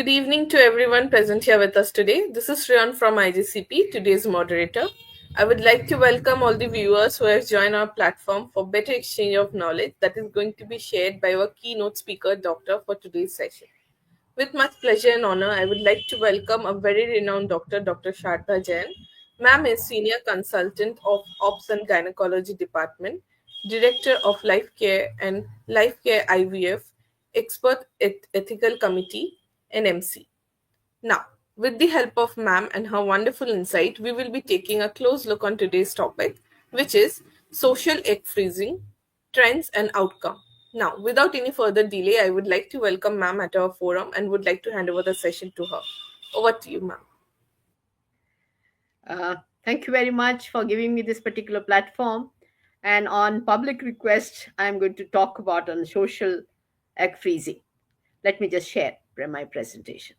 Good evening to everyone present here with us today. This is Shriyan from IGCP, today's moderator. I would like to welcome all the viewers who have joined our platform for better exchange of knowledge that is going to be shared by our keynote speaker, Doctor, for today's session. With much pleasure and honor, I would like to welcome a very renowned doctor, Dr. Sharda Jain. Ma'am is Senior Consultant of Ops and Gynecology Department, Director of Lifecare and Lifecare IVF, Expert Ethical Committee, and MC. Now, with the help of ma'am and her wonderful insight, we will be taking a close look on today's topic, which is social egg freezing, trends and outcome. Now, without any further delay, I would like to welcome ma'am at our forum and would like to hand over the session to her. Over to you, ma'am. Thank you very much for giving me this particular platform. And on public request, I'm going to talk about on social egg freezing. Let me just share my presentation.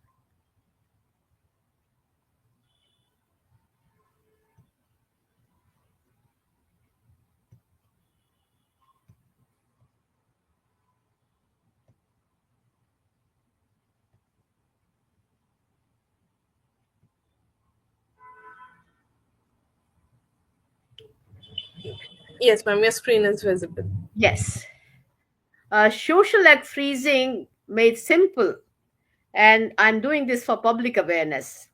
Yes, ma'am, your screen is visible. Yes. Social egg freezing made simple, and I'm doing this for public awareness.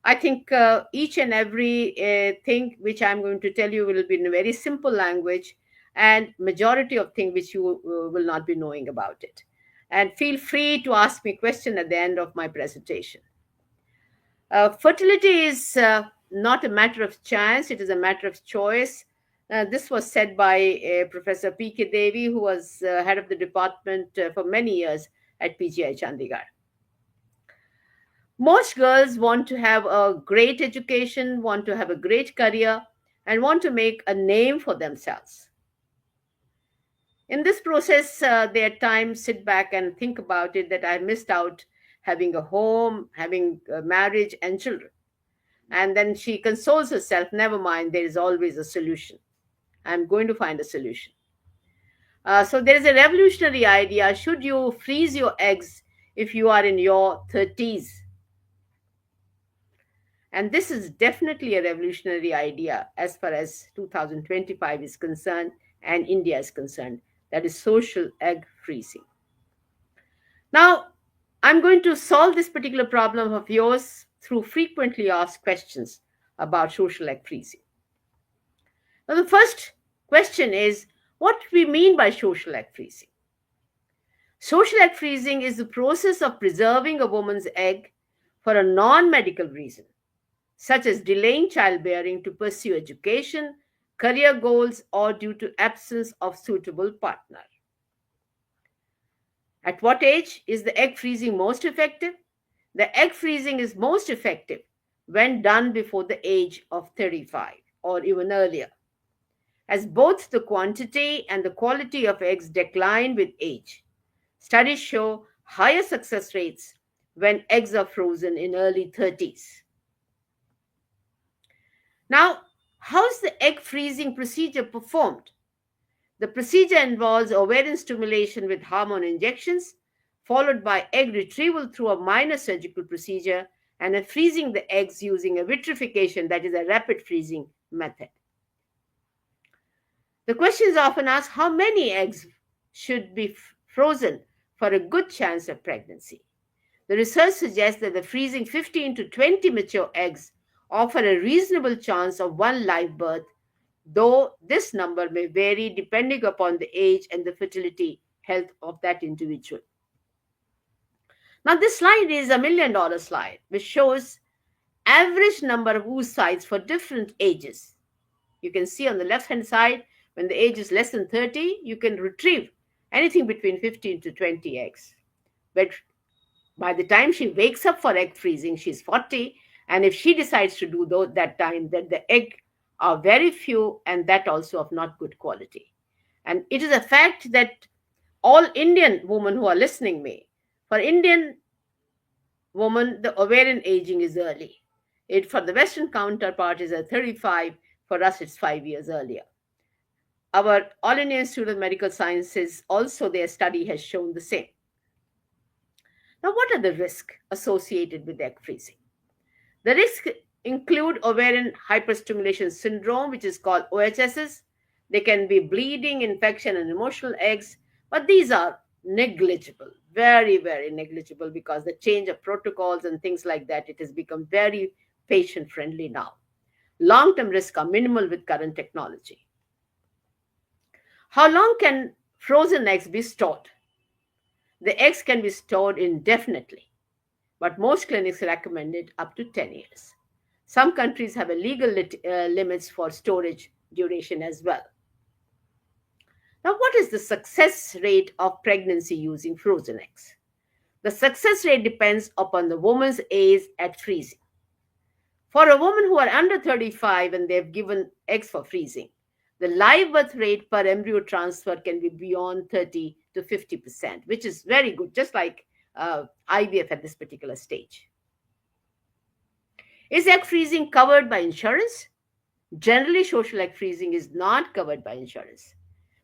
I think each and every thing which I'm going to tell you will be in a very simple language, and majority of things which you will not be knowing about it. And feel free to ask me question at the end of my presentation. Fertility is not a matter of chance; it is a matter of choice. This was said by Professor P.K. Devi, who was head of the department for many years at PGI Chandigarh. Most girls want to have a great education, want to have a great career, and want to make a name for themselves. In this process, they at times sit back and think about it that I missed out having a home, having a marriage, and children. And then she consoles herself, never mind, there is always a solution. I'm going to find a solution. So there is a revolutionary idea. Should you freeze your eggs if you are in your 30s? And this is definitely a revolutionary idea as far as 2025 is concerned and India is concerned. That is social egg freezing. Now, I'm going to solve this particular problem of yours through frequently asked questions about social egg freezing. Now, the first question is what do we mean by social egg freezing? Social egg freezing is the process of preserving a woman's egg for a non medical reason, such as delaying childbearing to pursue education, career goals, or due to absence of suitable partner. At what age is the egg freezing most effective? The egg freezing is most effective when done before the age of 35 or even earlier, as both the quantity and the quality of eggs decline with age. Studies show higher success rates when eggs are frozen in early 30s. Now, how is the egg freezing procedure performed? The procedure involves ovarian stimulation with hormone injections, followed by egg retrieval through a minor surgical procedure and a freezing the eggs using a vitrification, that is a rapid freezing method. The question is often asked, how many eggs should be frozen for a good chance of pregnancy? The research suggests that the freezing 15 to 20 mature eggs offer a reasonable chance of one live birth, though this number may vary depending upon the age and the fertility health of that individual. Now, this slide is a $1 million slide, which shows average number of oocytes for different ages. You can see on the left-hand side, when the age is less than 30, you can retrieve anything between 15 to 20 eggs. But by the time she wakes up for egg freezing, she's 40, and if she decides to do that time, then the egg are very few, and that also of not good quality. And it is a fact that all Indian women who are listening may, for Indian women, the ovarian aging is early. It for the Western counterpart is at 35. For us, it's 5 years earlier. Our All Indian Institute of Medical Sciences also their study has shown the same. Now, what are the risks associated with egg freezing? The risks include ovarian hyperstimulation syndrome, which is called OHSs. They can be bleeding, infection, and emotional eggs, but these are negligible, very, very negligible because the change of protocols and things like that, it has become very patient friendly now. Long term risks are minimal with current technology. How long can frozen eggs be stored? The eggs can be stored indefinitely, but most clinics recommend it up to 10 years. Some countries have a legal limits for storage duration as well. Now, what is the success rate of pregnancy using frozen eggs? The success rate depends upon the woman's age at freezing. For a woman who are under 35 and they've given eggs for freezing, the live birth rate per embryo transfer can be beyond 30 to 50%, which is very good, just like IVF at this particular stage. Is egg freezing covered by insurance? Generally, social egg freezing is not covered by insurance.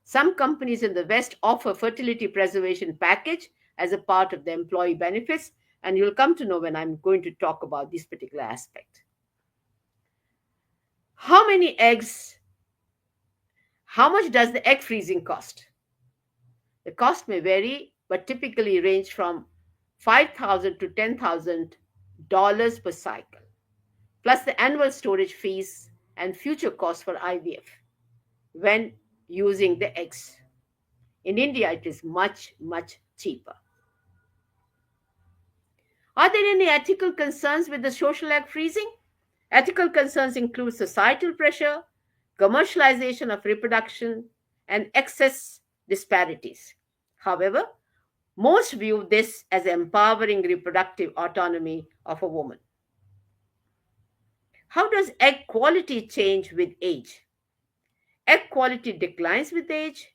Some companies in the West offer fertility preservation package as a part of the employee benefits, and you'll come to know when I'm going to talk about this particular aspect. How many eggs? How much does the egg freezing cost? The cost may vary, but typically range from $5,000 to $10,000 per cycle, plus the annual storage fees and future costs for IVF when using the eggs. In India, it is much, much cheaper. Are there any ethical concerns with the social egg freezing? Ethical concerns include societal pressure, commercialization of reproduction, and excess disparities. However, most view this as empowering reproductive autonomy of a woman. How does egg quality change with age? Egg quality declines with age,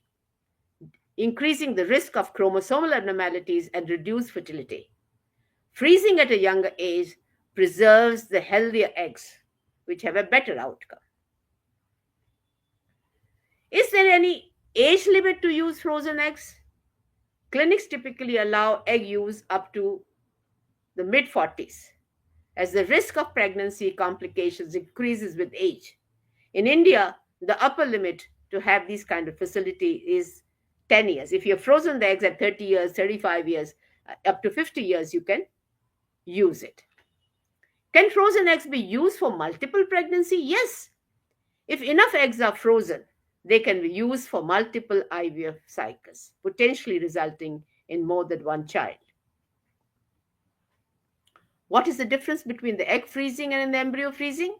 increasing the risk of chromosomal abnormalities and reduced fertility. Freezing at a younger age preserves the healthier eggs, which have a better outcome. Is there any age limit to use frozen eggs? Clinics typically allow egg use up to the mid 40s, as the risk of pregnancy complications increases with age. In India, the upper limit to have these kind of facility is 10 years. If you've frozen the eggs at 30 years, 35 years, up to 50 years, you can use it. Can frozen eggs be used for multiple pregnancy? Yes. If enough eggs are frozen, they can be used for multiple IVF cycles, potentially resulting in more than one child. What is the difference between the egg freezing and the embryo freezing?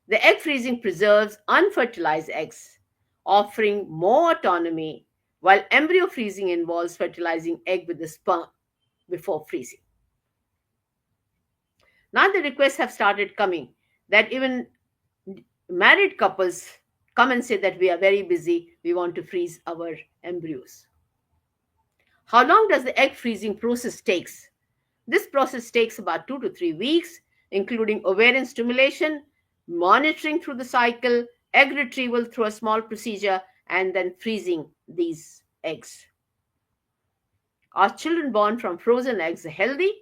The egg freezing preserves unfertilized eggs, offering more autonomy, while embryo freezing involves fertilizing egg with the sperm before freezing. Now the requests have started coming that even married couples come and say that we are very busy, we want to freeze our embryos. How long does the egg freezing process takes? This process takes about 2 to 3 weeks, including ovarian stimulation, monitoring through the cycle, egg retrieval through a small procedure, and then freezing these eggs. Are children born from frozen eggs healthy?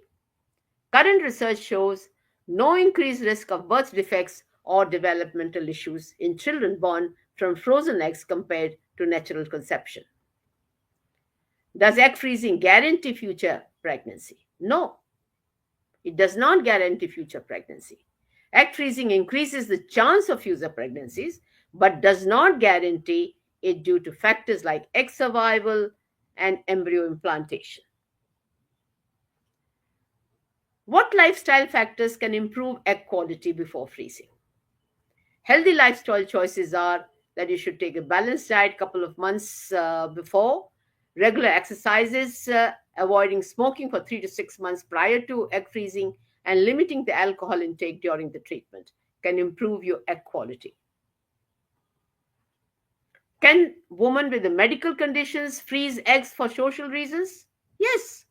Current research shows no increased risk of birth defects or developmental issues in children born from frozen eggs compared to natural conception. Does egg freezing guarantee future pregnancy? No, it does not guarantee future pregnancy. Egg freezing increases the chance of future pregnancies, but does not guarantee it due to factors like egg survival and embryo implantation. What lifestyle factors can improve egg quality before freezing? Healthy lifestyle choices are that you should take a balanced diet a couple of months before, regular exercises, avoiding smoking for 3 to 6 months prior to egg freezing, and limiting the alcohol intake during the treatment can improve your egg quality. Can women with the medical conditions freeze eggs for social reasons? Yes.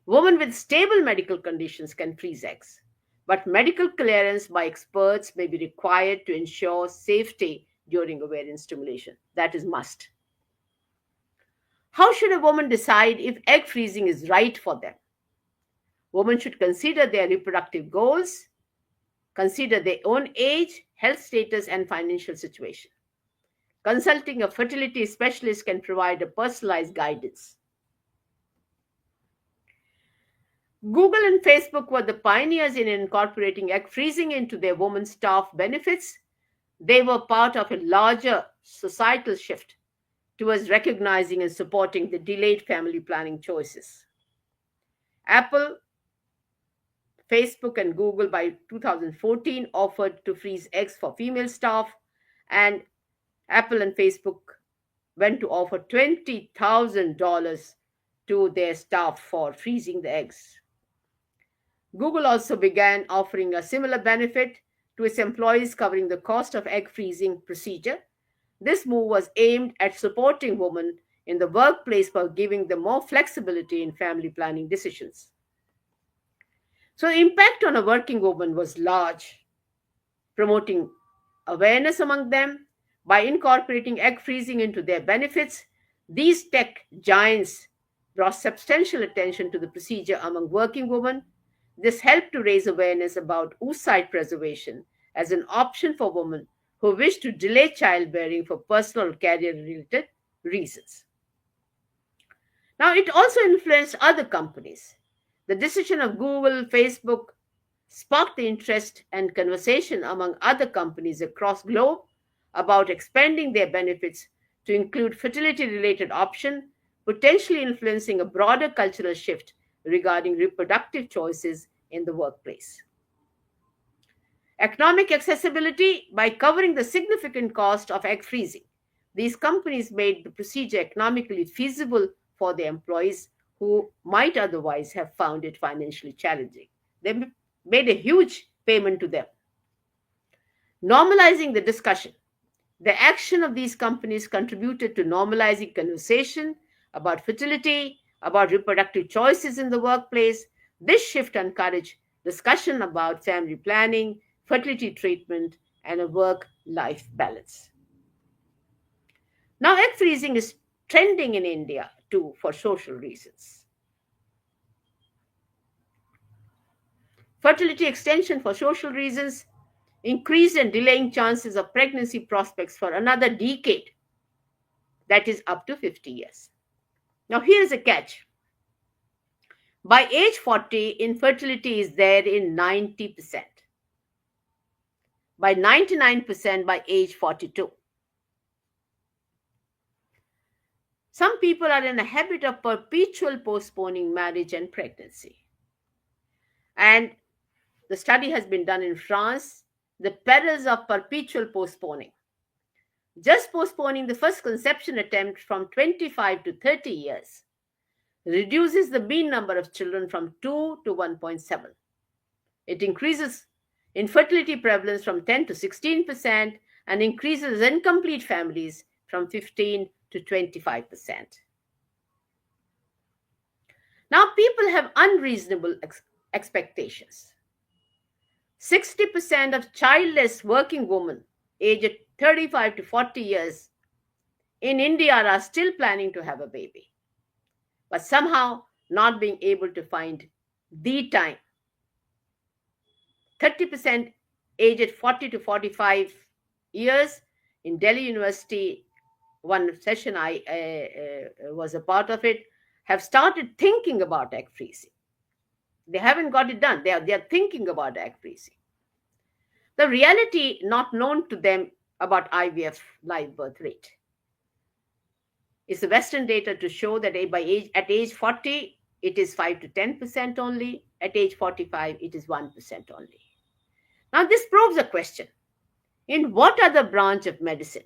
Women with stable medical conditions can freeze eggs, but medical clearance by experts may be required to ensure safety during ovarian stimulation. That is must. How should a woman decide if egg freezing is right for them? Women should consider their reproductive goals, consider their own age, health status, and financial situation. Consulting a fertility specialist can provide a personalized guidance. Google and Facebook were the pioneers in incorporating egg freezing into their women's staff benefits. They were part of a larger societal shift towards recognizing and supporting the delayed family planning choices. Apple, Facebook, and Google by 2014 offered to freeze eggs for female staff, and Apple and Facebook went to offer $20,000 to their staff for freezing the eggs. Google also began offering a similar benefit to its employees, covering the cost of egg freezing procedure. This move was aimed at supporting women in the workplace by giving them more flexibility in family planning decisions. So, the impact on a working woman was large, promoting awareness among them by incorporating egg freezing into their benefits. These tech giants brought substantial attention to the procedure among working women. This helped to raise awareness about oocyte preservation as an option for women who wish to delay childbearing for personal or career related reasons. Now, it also influenced other companies. The decision of Google, Facebook sparked the interest and conversation among other companies across globe about expanding their benefits to include fertility related options, potentially influencing a broader cultural shift regarding reproductive choices in the workplace. Economic accessibility: by covering the significant cost of egg freezing, these companies made the procedure economically feasible for their employees who might otherwise have found it financially challenging. They made a huge payment to them. Normalizing the discussion: the action of these companies contributed to normalizing conversation about fertility, about reproductive choices in the workplace. This shift encouraged discussion about family planning, fertility treatment, and a work life balance. Now, egg freezing is trending in India too for social reasons. Fertility extension for social reasons: increased and delaying chances of pregnancy prospects for another decade, that is up to 50 years. Now, here's a catch. By age 40, infertility is there in 90%. By 99% by age 42. Some people are in a habit of perpetual postponing marriage and pregnancy. And the study has been done in France, the perils of perpetual postponing. Just postponing the first conception attempt from 25 to 30 years reduces the mean number of children from 2 to 1.7. It increases infertility prevalence from 10 to 16% and increases incomplete families from 15 to 25%. Now, people have unreasonable expectations. 60% of childless working women aged 35 to 40 years in India are still planning to have a baby, but somehow not being able to find the time. 30% aged 40 to 45 years in Delhi University, one session I was a part of it, have started thinking about egg freezing. They haven't got it done. They are thinking about egg freezing. The reality not known to them about IVF live birth rate is the Western data to show that at age 40, it is 5 to 10% only. At age 45, it is 1% only. Now, this probes a question. In what other branch of medicine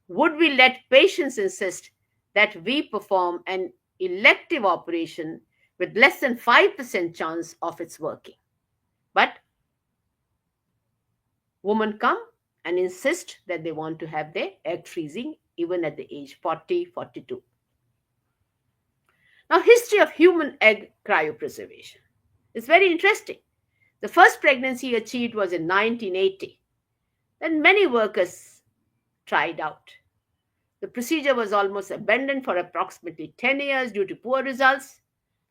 would we let patients insist that we perform an elective operation with less than 5% chance of its working? But women come and insist that they want to have their egg freezing even at the age 40, 42. Now, history of human egg cryopreservation is very interesting. The first pregnancy achieved was in 1980. Then many workers tried out. The procedure was almost abandoned for approximately 10 years due to poor results.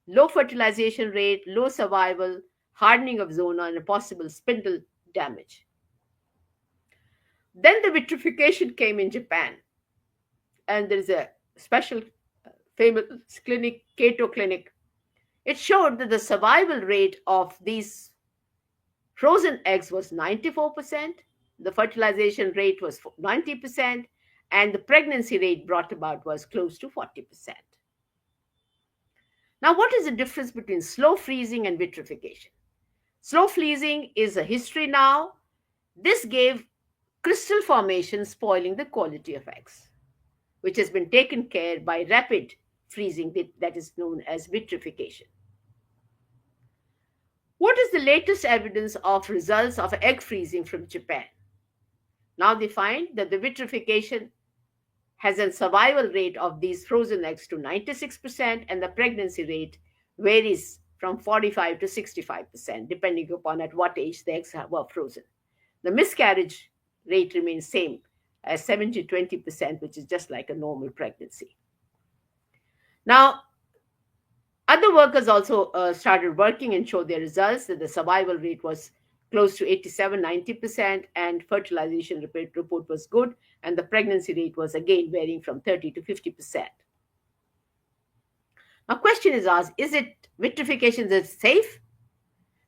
low fertilization rate, low survival, hardening of zona, and a possible spindle damage. Then the vitrification came in Japan, and there is a special famous clinic, Cato Clinic. It showed that the survival rate of these frozen eggs was 94%, the fertilization rate was 90%, and the pregnancy rate brought about was close to 40%. Now, what is the difference between slow freezing and vitrification? Slow freezing is a history now. This gave crystal formation, spoiling the quality of eggs, which has been taken care by rapid freezing that is known as vitrification. What is the latest evidence of results of egg freezing from Japan? Now they find that the vitrification has a survival rate of these frozen eggs to 96%, and the pregnancy rate varies from 45 to 65%, depending upon at what age the eggs were frozen. The miscarriage rate remains same as 70-20%, which is just like a normal pregnancy. Now, other workers also started working and showed their results that the survival rate was close to 87-90%, and fertilization report was good, and the pregnancy rate was again varying from 30 to 50%. Now, question is asked, is it vitrification that's safe?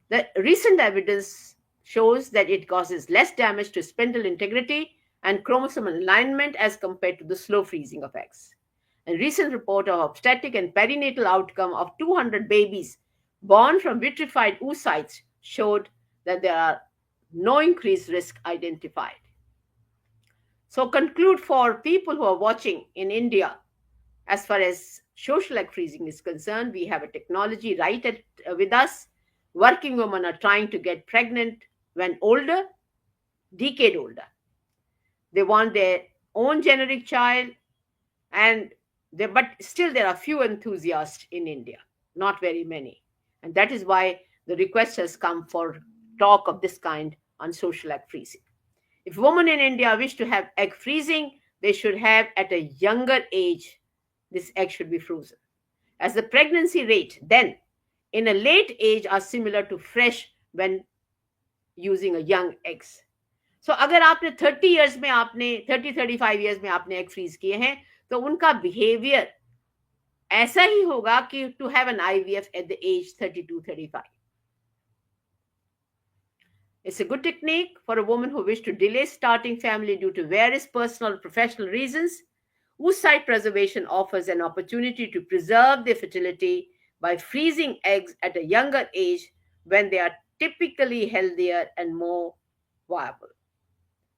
The recent evidence shows that it causes less damage to spindle integrity and chromosomal alignment as compared to the slow freezing of eggs. A recent report of obstetric and perinatal outcome of 200 babies born from vitrified oocytes showed that there are no increased risk identified. So conclude for people who are watching in India, as far as social egg freezing is concerned, we have a technology with us. Working women are trying to get pregnant when older, decade older. They want their own generic child, but still there are few enthusiasts in India, not very many. And that is why the request has come for talk of this kind on social egg freezing. If women in India wish to have egg freezing, they should have at a younger age, this egg should be frozen. As the pregnancy rate then in a late age are similar to fresh when using a young eggs. So अगर आपने 30 years में आपने 30-35 years में आपने egg freeze किए हैं, तो उनका behavior ऐसा ही होगा कि to have an IVF at the age 32-35. It's a good technique for a woman who wish to delay starting family due to various personal or professional reasons. Oocyte preservation offers an opportunity to preserve their fertility by freezing eggs at a younger age when they are typically healthier and more viable.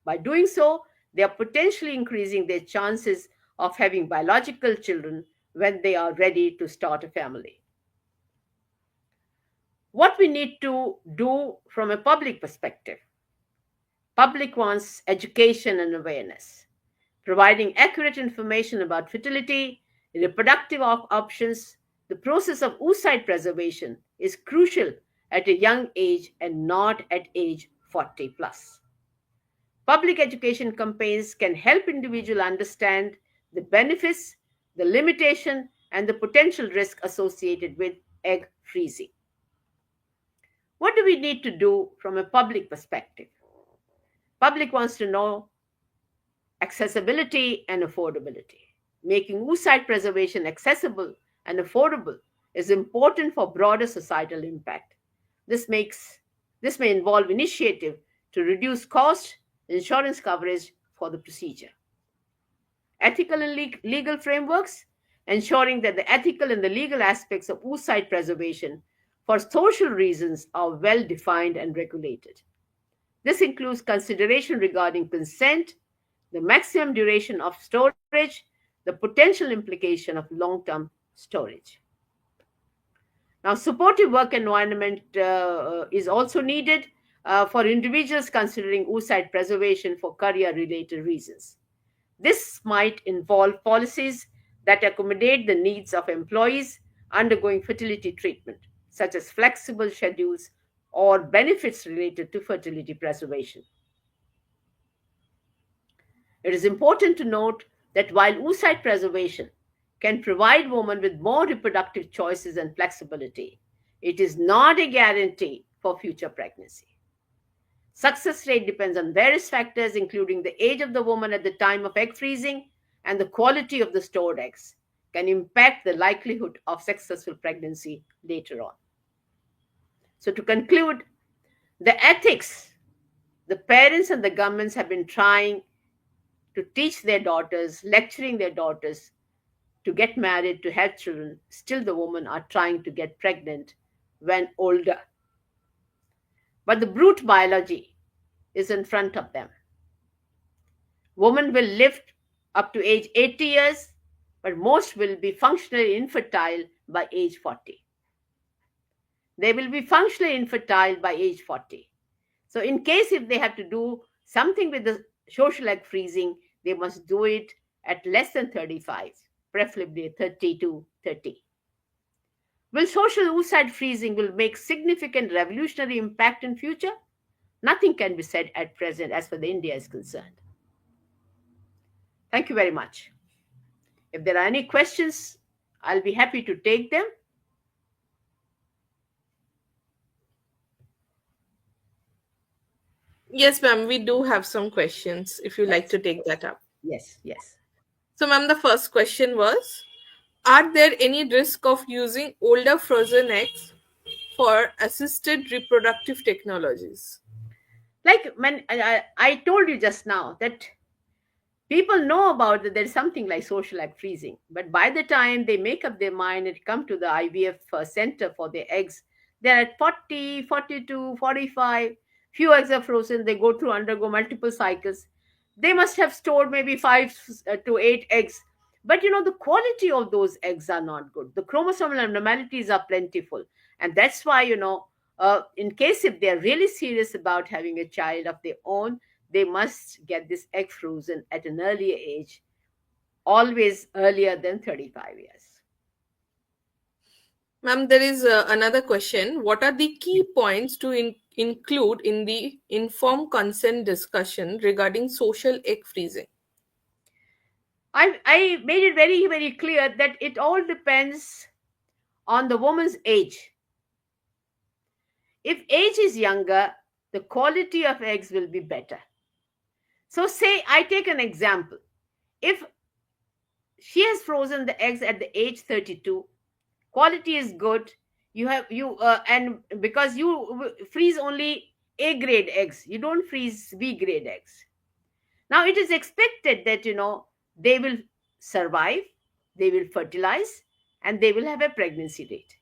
By doing so, they are potentially increasing their chances of having biological children when they are ready to start a family. What we need to do from a public perspective. Public wants education and awareness. Providing accurate information about fertility, reproductive options, the process of oocyte preservation is crucial at a young age and not at age 40 plus. Public education campaigns can help individuals understand the benefits, the limitation, and the potential risk associated with egg freezing. What do we need to do from a public perspective? Public wants to know accessibility and affordability. Making oocyte preservation accessible and affordable is important for broader societal impact. This may involve initiative to reduce cost, insurance coverage for the procedure. Ethical and legal frameworks, ensuring that the ethical and the legal aspects of oocyte preservation for social reasons are well defined and regulated. This includes consideration regarding consent, the maximum duration of storage, the potential implication of long-term storage. Now, supportive work environment is also needed for individuals considering oocyte preservation for career-related reasons. This might involve policies that accommodate the needs of employees undergoing fertility treatment, such as flexible schedules or benefits related to fertility preservation. It is important to note that while oocyte preservation can provide women with more reproductive choices and flexibility. It is not a guarantee for future pregnancy. Success rate depends on various factors, including the age of the woman at the time of egg freezing and the quality of the stored eggs, can impact the likelihood of successful pregnancy later on. So, to conclude, the ethics, the parents and the governments have been trying to teach their daughters, lecturing their daughters to get married, to have children. Still, the women are trying to get pregnant when older. But the brute biology is in front of them. Women will live up to age 80 years, but most will be functionally infertile by age 40. They will be functionally infertile by age 40. So, in case if they have to do something with the social egg freezing, they must do it at less than 35, preferably 30 to 30. Will social oocyte freezing will make significant revolutionary impact in future? Nothing can be said at present as far as India is concerned. Thank you very much. If there are any questions, I'll be happy to take them. Yes, ma'am, we do have some questions if you like Yes, to take that up. yes. So, ma'am, the first question was, are there any risk of using older frozen eggs for assisted reproductive technologies? Like when I told you just now that people know about that there's something like social egg freezing, but by the time they make up their mind and come to the IVF center for their eggs, they're at 40, 42, 45. Few eggs are frozen. They go through, undergo multiple cycles. They must have stored maybe 5 to 8 eggs, but the quality of those eggs are not good. The chromosomal abnormalities are plentiful, and that's why in case if they're really serious about having a child of their own, they must get this egg frozen at an earlier age, always earlier than 35 years. Ma'am, there is another question. What are the key points to include in the informed consent discussion regarding social egg freezing? I made it very, very clear that it all depends on the woman's age. If age is younger, the quality of eggs will be better. So, say I take an example. If she has frozen the eggs at the age 32, quality is good. And because you freeze only A grade eggs, you don't freeze B grade eggs. Now it is expected that they will survive, they will fertilize, and they will have a pregnancy rate.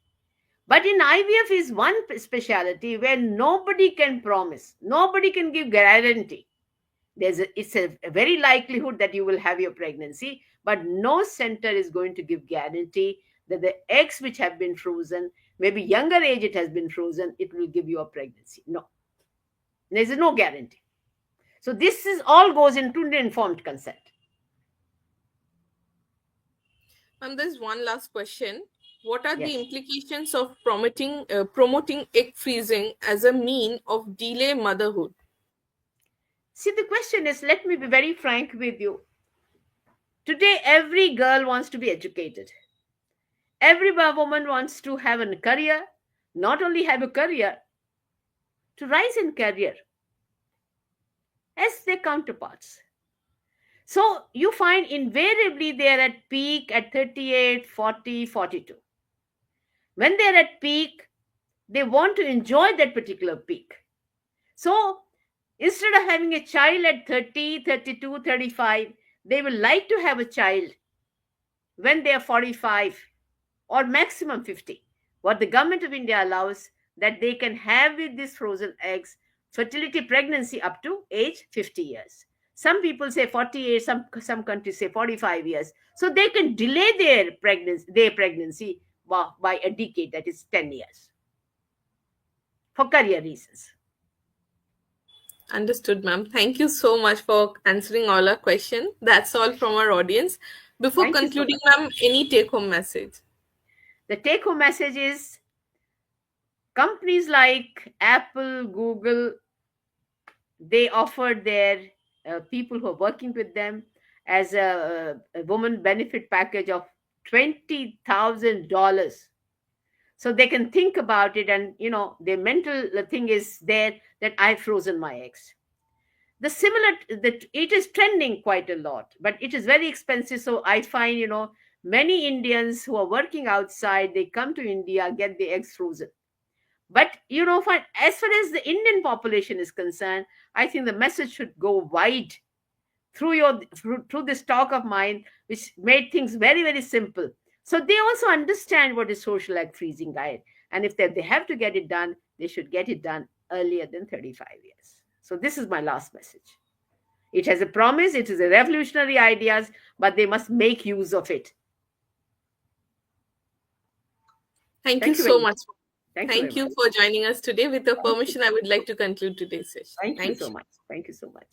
But in IVF is one specialty where nobody can promise, nobody can give guarantee. It's a very likelihood that you will have your pregnancy, but no center is going to give guarantee that the eggs which have been frozen, maybe younger age it has been frozen, it will give you a pregnancy. No, there is no guarantee. So this is all goes into the informed consent. And there's one last question. What are the Yes. implications of promoting egg freezing as a mean of delay motherhood? See, the question is, let me be very frank with you. Today, every girl wants to be educated. Every woman wants to have a career, not only have a career, to rise in career as their counterparts. So you find invariably they are at peak at 38, 40, 42. When they are at peak, they want to enjoy that particular peak. So instead of having a child at 30, 32, 35, they will like to have a child when they are 45 or maximum 50. What the government of India allows, that they can have with these frozen eggs fertility pregnancy up to age 50 years. Some people say 48, some countries say 45 years. So they can delay their pregnancy by a decade, that is 10 years, for career reasons. Understood, ma'am. Thank you so much for answering all our questions. That's all from our audience. Before Thank you so concluding, much. ma'am, any take home message? The take home message is companies like Apple, Google, they offered their people who are working with them as a woman benefit package of $20,000. So they can think about it, and their mental thing is there that I've frozen my eggs. The similar that it is trending quite a lot, but it is very expensive. So I find many Indians who are working outside, they come to India, get the eggs frozen. But as far as the Indian population is concerned, I think the message should go wide through this talk of mine, which made things very, very simple. So they also understand what is social egg freezing diet. And if they have to get it done, they should get it done earlier than 35 years. So this is my last message. It has a promise, it is a revolutionary ideas, but they must make use of it. Thank you Thank you so very much. much. Thank you very Thank much. you for joining us today. With your Thank you. permission, I would like to conclude today's session. Thank you Thank so you. much. Thank you so much.